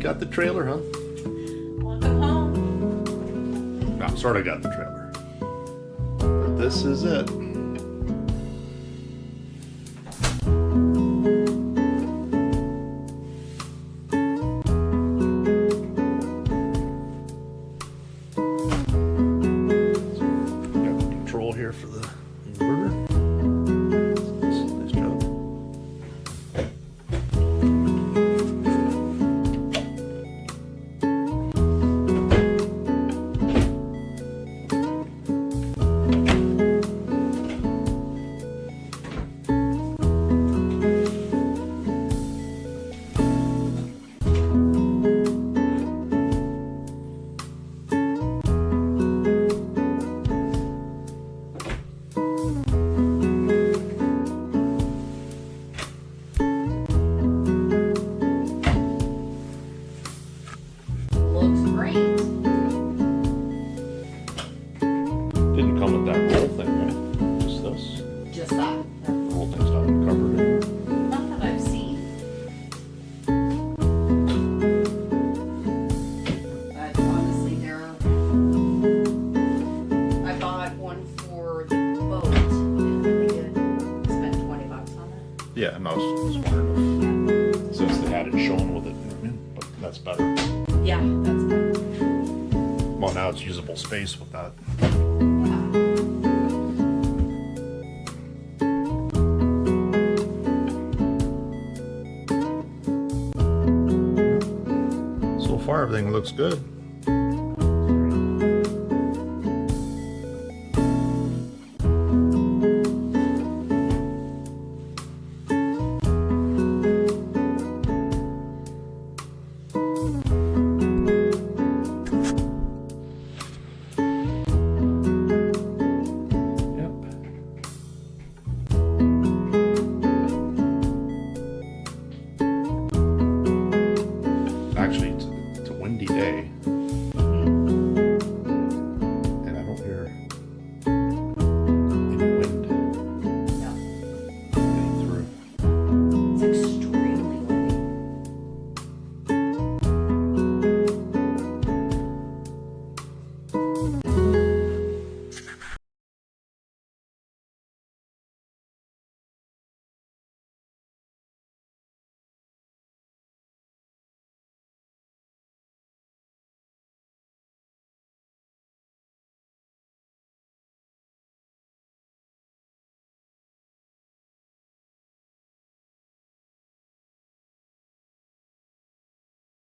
got the trailer, huh? Welcome home. No, sort of got the trailer. But this is it. Got the control here for the inverter. Nice job. Didn't come with that roll thing, right? Just this? Just that. The roll thing's not covered anywhere. Not that I've seen. But honestly, I bought one for the boat, and I think I spent $20 on it. Yeah, and I was wondering if, since they had it shown with it, but that's better. Yeah, that's better. Well, now it's usable space with that. So far, everything looks good.